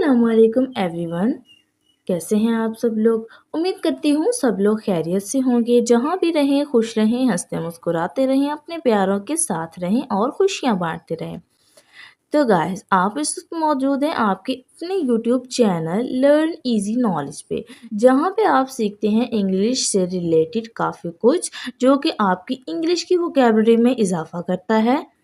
अस्सलामुअलैकुम एवरीवन। कैसे हैं आप सब लोग। उम्मीद करती हूँ सब लोग खैरियत से होंगे। जहाँ भी रहें खुश रहें, हंसते मुस्कुराते रहें, अपने प्यारों के साथ रहें और खुशियाँ बांटते रहें। तो गाइस, आप इस वक्त मौजूद हैं आपके अपने YouTube channel learn easy knowledge पे, जहाँ पे आप सीखते हैं इंग्लिश से रिलेटेड काफ़ी कुछ, जो कि आपकी इंग्लिश की वोकैबुलरी में इजाफा करता है,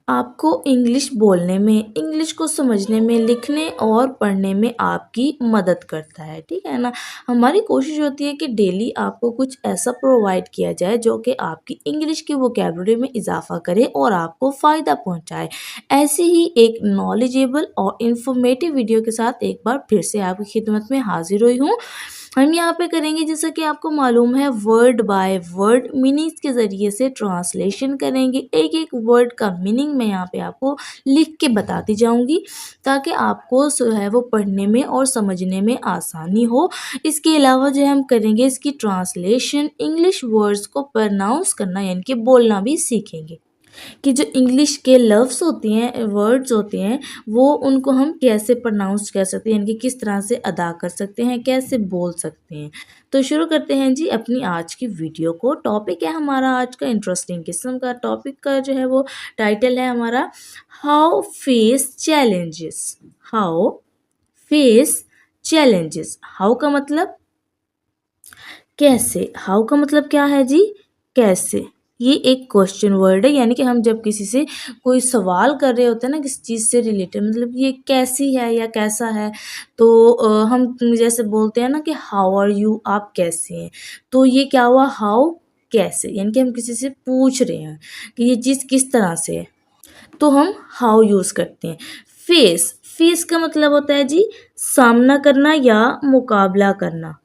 आपको इंग्लिश बोलने में, इंग्लिश को समझने में, लिखने और पढ़ने में आपकी मदद करता है। ठीक है ना। हमारी कोशिश होती है कि डेली आपको कुछ ऐसा प्रोवाइड किया जाए जो कि आपकी इंग्लिश की वोकैबुलरी में इजाफा करे और आपको फ़ायदा पहुंचाए। ऐसे ही एक नॉलेजेबल और इन्फॉर्मेटिव वीडियो के साथ एक बार फिर से आपकी खिदमत में हाजिर हुई हूँ। हम यहाँ पे करेंगे, जैसा कि आपको मालूम है, वर्ड बाय वर्ड मीनिंग्स के ज़रिए से ट्रांसलेशन करेंगे। एक एक वर्ड का मीनिंग मैं यहाँ पे आपको लिख के बताती जाऊँगी, ताकि आपको जो है वो पढ़ने में और समझने में आसानी हो। इसके अलावा जो हम करेंगे इसकी ट्रांसलेशन, इंग्लिश वर्ड्स को प्रोनाउंस करना यानी कि बोलना भी सीखेंगे, कि जो इंग्लिश के लफ्ज़ होते हैं, वर्ड्स होते हैं, वो उनको हम कैसे प्रोनाउंस कर सकते हैं, यानी कि किस तरह से अदा कर सकते हैं, कैसे बोल सकते हैं। तो शुरू करते हैं जी अपनी आज की वीडियो को। टॉपिक है हमारा आज का इंटरेस्टिंग किस्म का। टॉपिक का जो है वो टाइटल है हमारा how face challenges. How face challenges. How का मतलब कैसे। हाउ का मतलब क्या है जी, कैसे। ये एक क्वेश्चन वर्ड है, यानी कि हम जब किसी से कोई सवाल कर रहे होते हैं ना, किसी चीज़ से रिलेटेड, मतलब ये कैसी है या कैसा है, तो हम जैसे बोलते हैं ना कि हाउ आर यू, आप कैसे हैं। तो ये क्या हुआ, हाउ कैसे, यानी कि हम किसी से पूछ रहे हैं कि ये चीज़ किस तरह से है, तो हम हाउ यूज़ करते हैं। फेस। फेस का मतलब होता है जी सामना करना या मुकाबला करना,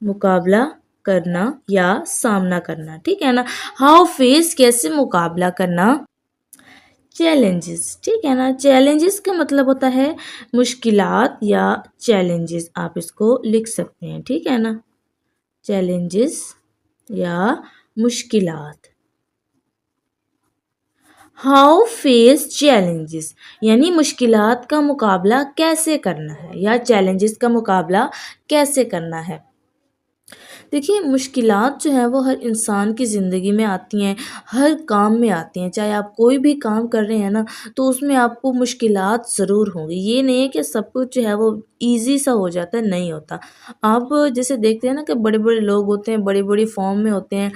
मुकाबला करना या सामना करना। ठीक है ना। हाउ फेस कैसे मुकाबला करना। चैलेंजेस। ठीक है ना। चैलेंजेस का मतलब होता है मुश्किलात या चैलेंजेस, आप इसको लिख सकते हैं। ठीक है ना। चैलेंजेस या मुश्किलात। हाउ फेस चैलेंजेस यानी मुश्किलात का मुकाबला कैसे करना है या चैलेंजेस का मुकाबला कैसे करना है। देखिए, मुश्किलात जो हैं वो हर इंसान की ज़िंदगी में आती हैं, हर काम में आती हैं। चाहे आप कोई भी काम कर रहे हैं ना, तो उसमें आपको मुश्किलात ज़रूर होंगी। ये नहीं है कि सब कुछ जो है वो ईज़ी सा हो जाता है, नहीं होता। आप जैसे देखते हैं ना कि बड़े-बड़े लोग होते हैं, बड़ी-बड़ी फ़ॉर्म में होते हैं,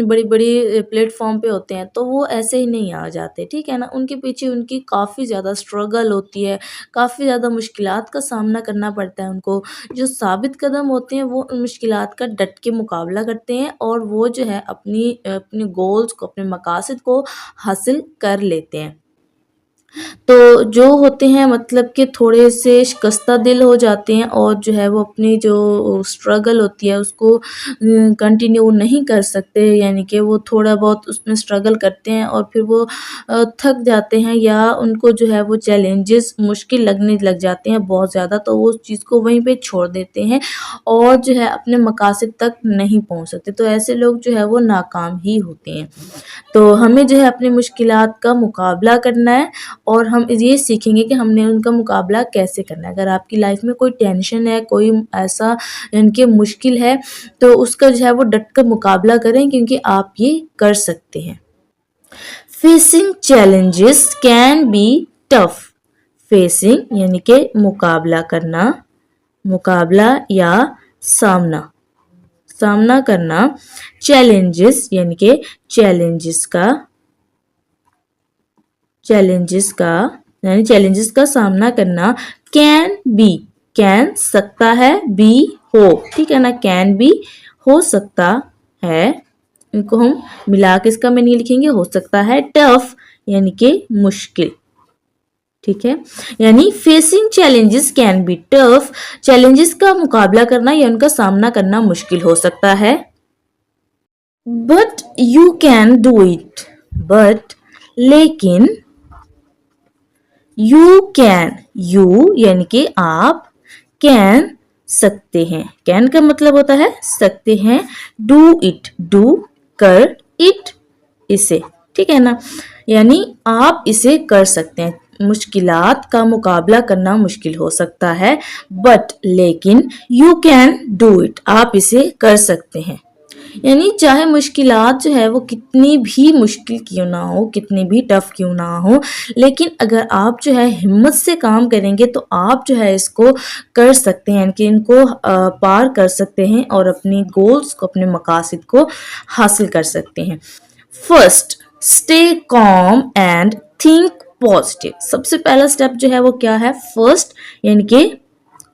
बड़ी-बड़ी प्लेटफ़ॉर्म पे होते हैं, तो वो ऐसे ही नहीं आ जाते। ठीक है ना। उनके पीछे उनकी काफ़ी ज़्यादा स्ट्रगल होती है, काफ़ी ज़्यादा मुश्किलात का सामना करना पड़ता है उनको। जो साबित कदम होते हैं वो उन मुश्किलात का डट के मुकाबला करते हैं और वो जो है अपने गोल्स को, अपने मकासद को हासिल कर लेते हैं। तो जो होते हैं मतलब कि थोड़े से शिकस्ता दिल हो जाते हैं और जो है वो अपनी जो स्ट्रगल होती है उसको कंटिन्यू नहीं कर सकते, यानी कि वो थोड़ा बहुत उसमें स्ट्रगल करते हैं और फिर वो थक जाते हैं या उनको जो है वो चैलेंजेस मुश्किल लगने लग जाते हैं बहुत ज़्यादा, तो वो उस चीज़ को वहीं पे छोड़ देते हैं और जो है अपने मकासद तक नहीं पहुंच सकते। तो ऐसे लोग जो है वो नाकाम ही होते हैं। तो हमें जो है अपनी मुश्किलात का मुकाबला करना है और हम ये सीखेंगे कि हमने उनका मुकाबला कैसे करना है। अगर आपकी लाइफ में कोई टेंशन है, कोई ऐसा यानी कि मुश्किल है, तो उसका जो है वो डट कर मुकाबला करें, क्योंकि आप ये कर सकते हैं। Facing challenges can be tough. Facing यानी कि मुकाबला करना, मुकाबला या सामना, सामना करना। चैलेंजेस यानी कि चैलेंजेस का सामना करना। कैन बी, कैन सकता है, बी हो। ठीक है ना। कैन बी हो सकता है, इनको हम मिला के इसका मीनिंग लिखेंगे, हो सकता है। टफ यानी कि मुश्किल। ठीक है। यानी facing challenges can be tough, challenges का मुकाबला करना या उनका सामना करना मुश्किल हो सकता है। But you can do it. But लेकिन, यू कैन, यू यानी कि आप, कैन सकते हैं। कैन का मतलब होता है सकते हैं। डू इट, डू कर, इट इसे। ठीक है ना। यानी आप इसे कर सकते हैं। मुश्किलात का मुकाबला करना मुश्किल हो सकता है, बट लेकिन यू कैन डू इट, आप इसे कर सकते हैं। यानी चाहे मुश्किलात जो है वो कितनी भी मुश्किल क्यों ना हो, कितनी भी टफ क्यों ना हो, लेकिन अगर आप जो है हिम्मत से काम करेंगे तो आप जो है इसको कर सकते हैं, यानी कि इनको पार कर सकते हैं और अपनी गोल्स को, अपने मकासद को हासिल कर सकते हैं। First, stay com and think positive. सबसे पहला स्टेप जो है वो क्या है? फर्स्ट यानी कि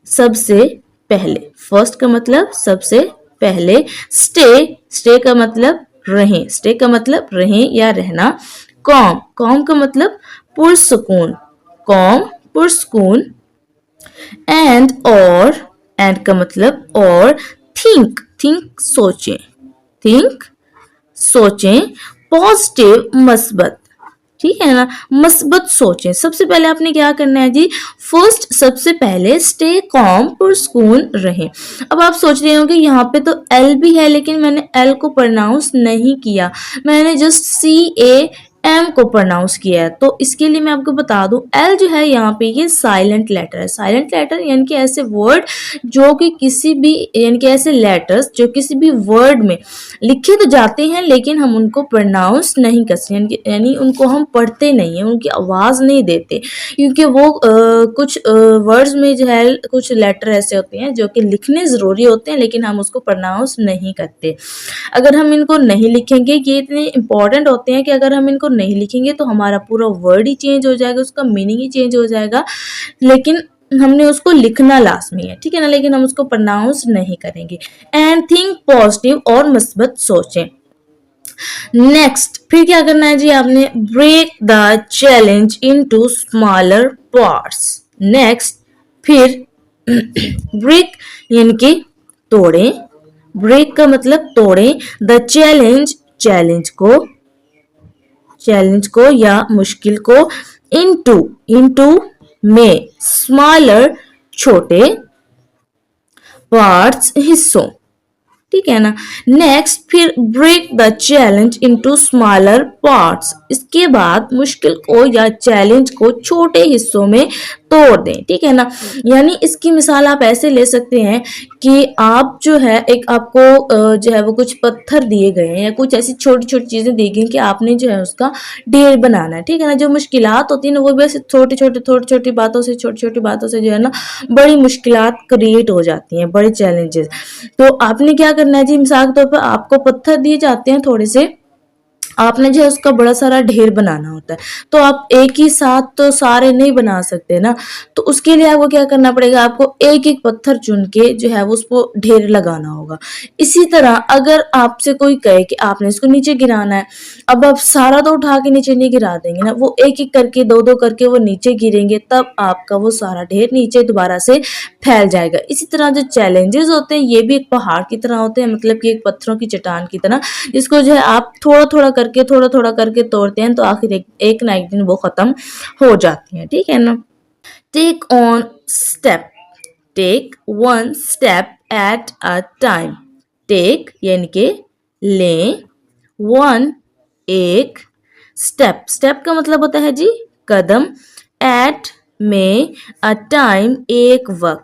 सबसे पहले। फर्स्ट का मतलब सबसे पहले। स्टे का मतलब रहें, स्टे का मतलब रहें या रहना। कॉम का मतलब पुरसुकून, पुरसुकून। एंड का मतलब और। थिंक सोचें। पॉजिटिव मस्बत, ठीक है ना, मस्बत सोचें। सबसे पहले आपने क्या करना है जी? फर्स्ट, सबसे पहले स्टे कॉम, पुरसुकून रहें। अब आप सोच रहे होंगे यहाँ पे तो एल भी है, लेकिन मैंने एल को प्रोनाउंस नहीं किया, मैंने जस्ट CAM को प्रोनाउंस किया है। तो इसके लिए मैं आपको बता दूं, एल जो है यहाँ पे ये साइलेंट लेटर है। साइलेंट लेटर यानी कि ऐसे वर्ड जो कि किसी भी, यानी कि ऐसे लेटर्स जो किसी भी वर्ड में लिखे तो जाते हैं लेकिन हम उनको प्रोनाउंस नहीं करते, यानी उनको हम पढ़ते नहीं हैं, उनकी आवाज़ नहीं देते, क्योंकि वो कुछ वर्ड्स में जो है कुछ लेटर ऐसे होते हैं जो कि लिखने ज़रूरी होते हैं लेकिन हम उसको प्रोनाउंस नहीं करते। अगर हम इनको नहीं लिखेंगे, ये इतने इंपॉर्टेंट होते हैं कि अगर हम इनको नहीं लिखेंगे तो हमारा पूरा वर्ड ही चेंज हो जाएगा, उसका मीनिंग ही चेंज हो जाएगा। लेकिन हमने उसको लिखना लाजमी है, ठीक है ना, लेकिन हम उसको प्रोनाउंस नहीं करेंगे। एंड थिंक पॉजिटिव, और मुस्बत सोचें। नेक्स्ट, फिर क्या करना है जी आपने? Break the challenge into smaller parts. Next, फिर ब्रेक यानी कि तोड़ें, ब्रेक का मतलब तोड़ें, द चैलेंज को या मुश्किल को, इनटू में, स्मॉलर छोटे, पार्ट्स हिस्सों, ठीक है ना। नेक्स्ट, फिर break the challenge into smaller parts. इसके बाद मुश्किल को या चैलेंज को छोटे हिस्सों में तोड़ दें, ठीक है ना। यानी इसकी मिसाल आप ऐसे ले सकते हैं कि आप जो है एक आपको जो है वो कुछ पत्थर दिए गए हैं या कुछ ऐसी छोटी छोटी चीजें दी गई कि आपने जो है उसका ढेर बनाना है, ठीक है ना। जो मुश्किलात होती है ना वो भी ऐसे छोटी छोटी बातों से जो है ना बड़ी मुश्किलात क्रिएट हो जाती हैं, बड़े चैलेंजेस। तो आपने क्या करना है जी? मिसाल के तौर पर आपको पत्थर दिए जाते हैं थोड़े से, आपने जो है उसका बड़ा सारा ढेर बनाना होता है, तो आप एक ही साथ तो सारे नहीं बना सकते ना। तो उसके लिए आपको क्या करना पड़ेगा? आपको एक एक पत्थर चुन के जो है वो उसको ढेर लगाना होगा। इसी तरह अगर आपसे कोई कहे कि आपने इसको नीचे गिराना है, अब आप सारा तो उठा के नीचे नहीं गिरा देंगे ना, वो एक एक करके दो दो करके वो नीचे गिरेंगे, तब आपका वो सारा ढेर नीचे दोबारा से फैल जाएगा। इसी तरह जो चैलेंजेस होते हैं ये भी एक पहाड़ की तरह होते हैं, मतलब कि एक पत्थरों की चट्टान की तरह, जिसको जो है आप थोड़ा थोड़ा करके तोड़ते हैं तो आखिर एक ना एक दिन वो खत्म हो जाती है, ठीक है ना। Take one step at a time. Take यानी कि लें, वन एक, स्टेप का मतलब होता है जी कदम, एट में, अ टाइम एक वक्त,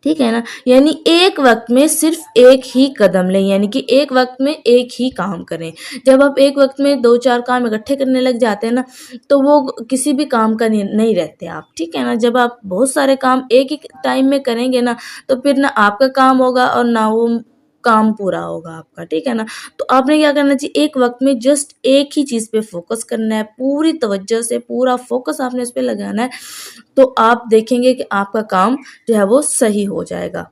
ठीक है ना। यानी एक वक्त में सिर्फ एक ही कदम लें, यानी कि एक वक्त में एक ही काम करें। जब आप एक वक्त में 2-4 काम इकट्ठे करने लग जाते हैं ना, तो वो किसी भी काम का नहीं रहते आप, ठीक है ना। जब आप बहुत सारे काम एक ही टाइम में करेंगे ना, तो फिर ना आपका काम होगा और ना वो काम पूरा होगा आपका, ठीक है ना। तो आपने क्या करना चाहिए? एक वक्त में जस्ट एक ही चीज़ पे फोकस करना है, पूरी तवज्जो से पूरा फोकस आपने उस पे लगाना है, तो आप देखेंगे कि आपका काम जो है वो सही हो जाएगा।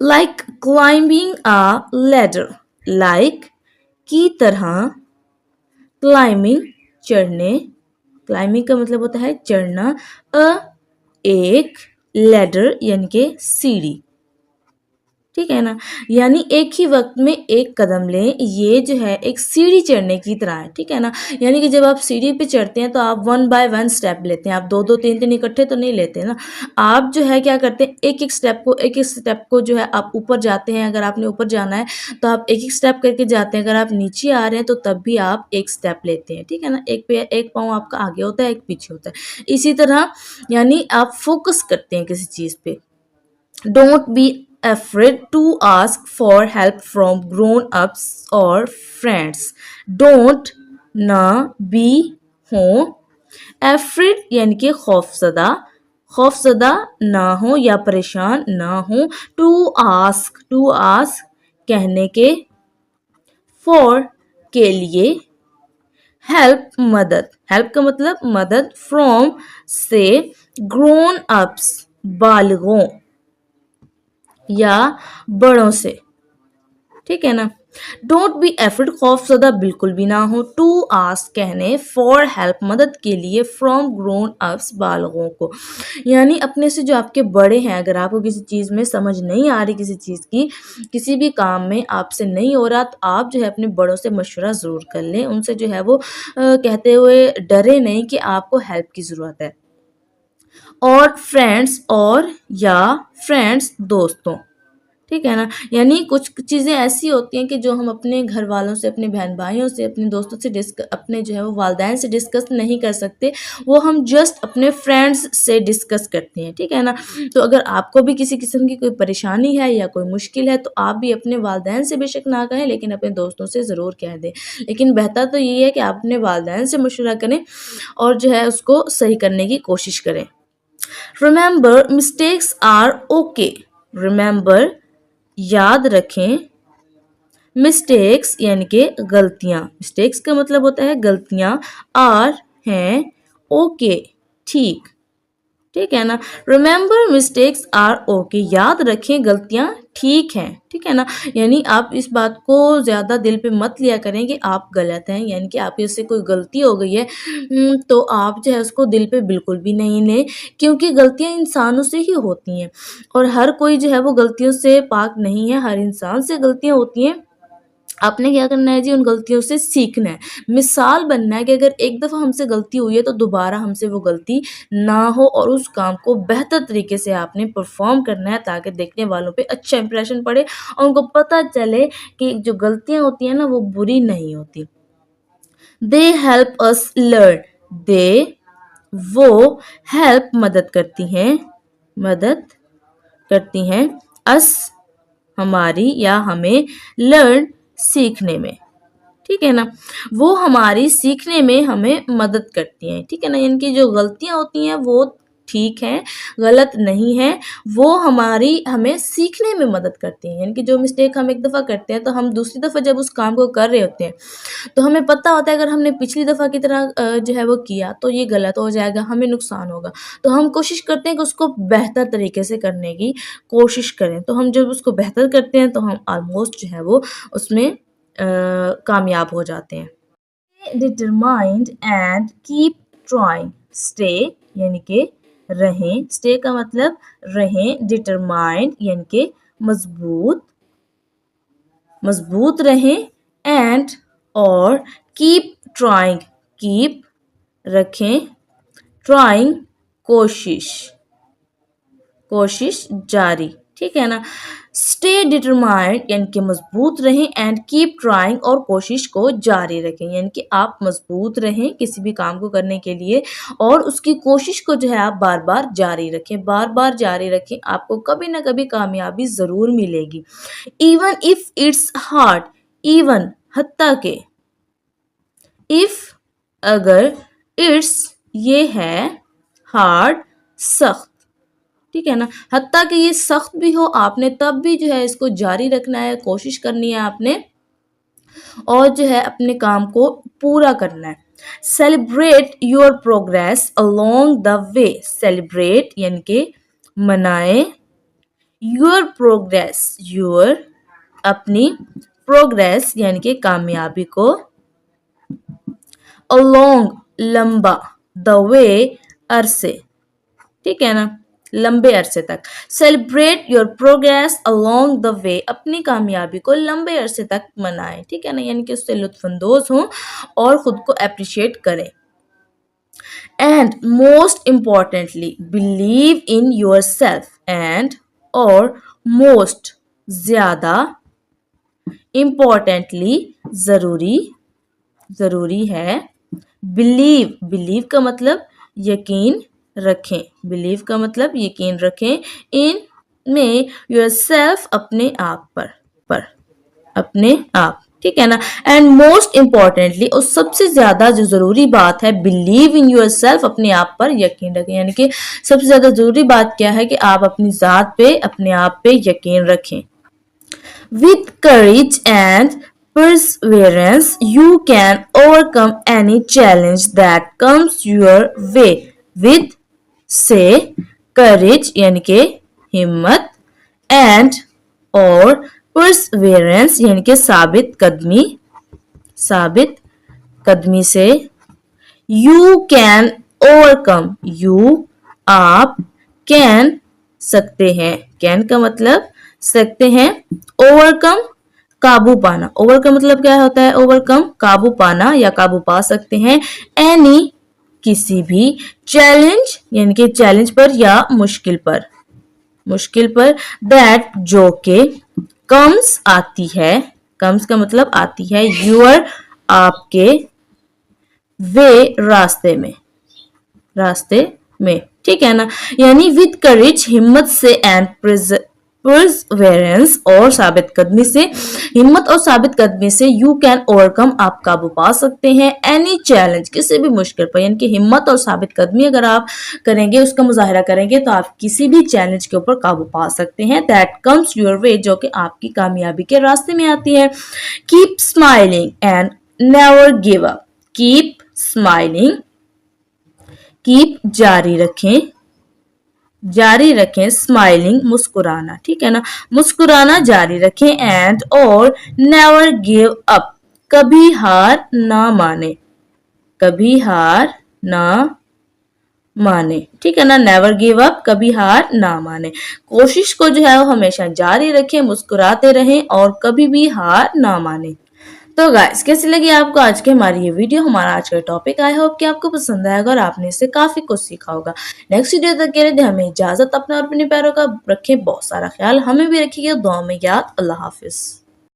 Like climbing a ladder, like की तरह, क्लाइंबिंग चढ़ने, क्लाइंबिंग का मतलब होता है चढ़ना, अ एक, लैडर यानी कि सीढ़ी, ठीक है ना। यानी एक ही वक्त में एक कदम लें, ये जो है एक सीढ़ी चढ़ने की तरह है, ठीक है ना। यानी कि जब आप सीढ़ी पे चढ़ते हैं तो आप 1 बाय 1 स्टेप लेते हैं, आप 2-2 3-3 इकट्ठे तो नहीं लेते ना। आप जो है क्या करते हैं, एक-एक स्टेप को जो है आप ऊपर जाते हैं, अगर आपने ऊपर जाना है तो आप एक-एक स्टेप करके जाते हैं, अगर आप नीचे आ रहे हैं तो तब भी आप एक स्टेप लेते हैं, ठीक है ना। एक पाँव आपका आगे होता है, एक पीछे होता है। इसी तरह यानी आप फोकस करते हैं किसी चीज़ पे। Don't be afraid to ask for help from grown-ups or friends. Don't ना be हो afraid यानी कि खौफजदा ना हो या परेशान ना हो। to ask कहने के, for के लिए, हेल्प मदद, हेल्प का मतलब मदद, फ्रॉम से, ग्रोन अप्स बालिगों या बड़ों से, ठीक है ना। डोंट बी एफ्रेड खौफजदा बिल्कुल भी ना हो। टू आस्क कहने, फॉर हेल्प मदद के लिए, फ्रॉम ग्रोन अप्स बालगों को, यानी अपने से जो आपके बड़े हैं, अगर आपको किसी चीज़ में समझ नहीं आ रही, किसी चीज़ की किसी भी काम में आपसे नहीं हो रहा, तो आप जो है अपने बड़ों से मशवरा ज़रूर कर लें, उनसे जो है वो कहते हुए डरे नहीं कि आपको हेल्प की ज़रूरत है। और फ्रेंड्स और या फ्रेंड्स दोस्तों, ठीक है ना। यानी कुछ चीज़ें ऐसी होती हैं कि जो हम अपने घर वालों से, अपने बहन भाइयों से, अपने दोस्तों से अपने जो है वो वालदैन से डिस्कस नहीं कर सकते, वो हम जस्ट अपने फ्रेंड्स से डिस्कस करते हैं, ठीक है ना। तो अगर आपको भी किसी किस्म की कोई परेशानी है या कोई मुश्किल है तो आप भी अपने वालदैन से बेशक ना कहें, लेकिन अपने दोस्तों से ज़रूर कह दें। लेकिन बेहतर तो यही है कि आप अपने वालदैन से मशवरा करें और जो है उसको सही करने की कोशिश करें। Remember mistakes are okay. Remember याद रखें, मिस्टेक्स यानी कि गलतियां, मिस्टेक्स का मतलब होता है गलतियां, आर हैं, ओके ठीक, ठीक है ना। रिमेंबर मिस्टेक्स आर ओके, याद रखें गलतियां ठीक हैं, ठीक है ना। यानी आप इस बात को ज़्यादा दिल पे मत लिया करें कि आप गलत हैं, यानी कि आपकी उससे कोई गलती हो गई है तो आप जो है उसको दिल पे बिल्कुल भी नहीं लें, क्योंकि गलतियां इंसानों से ही होती हैं और हर कोई जो है वो गलतियों से पाक नहीं है, हर इंसान से गलतियां होती हैं। आपने क्या करना है जी, उन गलतियों से सीखना है, मिसाल बनना है कि अगर एक दफ़ा हमसे गलती हुई है तो दोबारा हमसे वो गलती ना हो और उस काम को बेहतर तरीके से आपने परफॉर्म करना है ताकि देखने वालों पे अच्छा इंप्रेशन पड़े और उनको पता चले कि जो गलतियाँ होती हैं ना वो बुरी नहीं होती। दे हेल्प अस लर्न, दे वो, हेल्प मदद करती हैं, अस हमारी या हमें, लर्न सीखने में, ठीक है ना। वो हमारी सीखने में हमें मदद करती हैं, ठीक है ना। इनकी जो गलतियां होती हैं वो ठीक हैं, गलत नहीं है, वो हमें सीखने में मदद करती हैं। यानी कि जो मिस्टेक हम एक दफ़ा करते हैं तो हम दूसरी दफ़ा जब उस काम को कर रहे होते हैं तो हमें पता होता है अगर हमने पिछली दफ़ा की तरह जो है वो किया तो ये गलत हो जाएगा, हमें नुकसान होगा। तो हम कोशिश करते हैं कि उसको बेहतर तरीके से करने की कोशिश करें। तो हम जब उसको बेहतर करते हैं तो हम ऑलमोस्ट जो है वो उसमें कामयाब हो जाते हैं। Determined and keep trying, stay यानी कि रहें, स्टे का मतलब रहें, डिटरमाइंड यानी कि मजबूत रहें, एंड और कीप ट्राइंग, कीप रखें, ट्राइंग कोशिश जारी, ठीक है ना। स्टे डिटरमाइंड यानी कि मजबूत रहें, एंड कीप ट्राइंग और कोशिश को जारी रखें, यानी कि आप मजबूत रहें किसी भी काम को करने के लिए और उसकी कोशिश को जो है आप बार बार जारी रखें, आपको कभी ना कभी कामयाबी ज़रूर मिलेगी। Even if it's hard, even हत्ता के, इफ अगर, इट्स ये है, हार्ड सख्त, ठीक है ना। हत्ता कि ये सख्त भी हो आपने तब भी जो है इसको जारी रखना है, कोशिश करनी है आपने और जो है अपने काम को पूरा करना है। Celebrate your progress along the way, celebrate यानी कि मनाए, योर प्रोग्रेस, योर अपनी, प्रोग्रेस यानी कि कामयाबी को, अलोंग लंबा, द वे अरसे, ठीक है ना। लंबे अरसे तक। Celebrate your progress along the way, अपनी कामयाबी को लंबे अरसे तक मनाएं, ठीक है ना, यानी कि उससे लुत्फानंदोज हों और खुद को अप्रिशिएट करें। And most importantly believe in your self, and और मोस्ट ज्यादा इम्पॉर्टेंटली जरूरी है, बिलीव का मतलब यकीन रखें, बिलीव का मतलब यकीन रखें, इन में योरसेल्फ अपने आप पर अपने आप, ठीक है ना। एंड मोस्ट इम्पॉर्टेंटली और सबसे ज्यादा जो जरूरी बात है, बिलीव इन योरसेल्फ, अपने आप पर यकीन रखें, यानी कि सबसे ज्यादा जरूरी बात क्या है कि आप अपनी जात पे अपने आप पे यकीन रखें। With courage and perseverance, you can overcome any challenge that comes your way. With से courage यानी कि हिम्मत, and और perseverance यानी कि साबित कदमी से, you can overcome, you आप can सकते हैं, can का मतलब सकते हैं, ओवरकम काबू पाना, ओवर का मतलब क्या होता है, ओवरकम काबू पाना या काबू पा सकते हैं, एनी किसी भी, चैलेंज यानी कि चैलेंज पर या मुश्किल पर, दैट जो के, कम्स आती है, कम्स का मतलब आती है, यूर आपके, वे रास्ते में, ठीक है ना, यानी विद करेज हिम्मत से, एंड परसेवरेंस और साबित कदमी से, हिम्मत और साबित कदमी से, यू कैन ओवरकम आप काबू पा सकते हैं, एनी चैलेंज किसी भी मुश्किल पर, यानी कि हिम्मत और साबित कदमी अगर आप करेंगे, उसका मुजाहरा करेंगे तो आप किसी भी चैलेंज के ऊपर काबू पा सकते हैं, दैट कम्स योर वे, जो कि आपकी कामयाबी के रास्ते में आती है। Keep smiling and never give up, keep smiling, keep जारी रखें, स्माइलिंग मुस्कुराना, ठीक है ना, मुस्कुराना जारी रखें, एंड और नेवर गिव अप, कभी हार ना माने, ठीक है ना, नेवर गिव अप, कभी हार ना माने, कोशिश को जो है वो हमेशा जारी रखें, मुस्कुराते रहें और कभी भी हार ना माने। तो गाइस, कैसी लगी आपको आज की हमारी ये वीडियो, हमारा आज का टॉपिक, आई होप कि आपको पसंद आएगा और आपने इससे काफी कुछ सीखा होगा। नेक्स्ट वीडियो तक के लिए हमें इजाजत, अपने और अपने प्यारों का रखें बहुत सारा ख्याल, हमें भी रखिएगा दुआ में याद। अल्लाह हाफिज।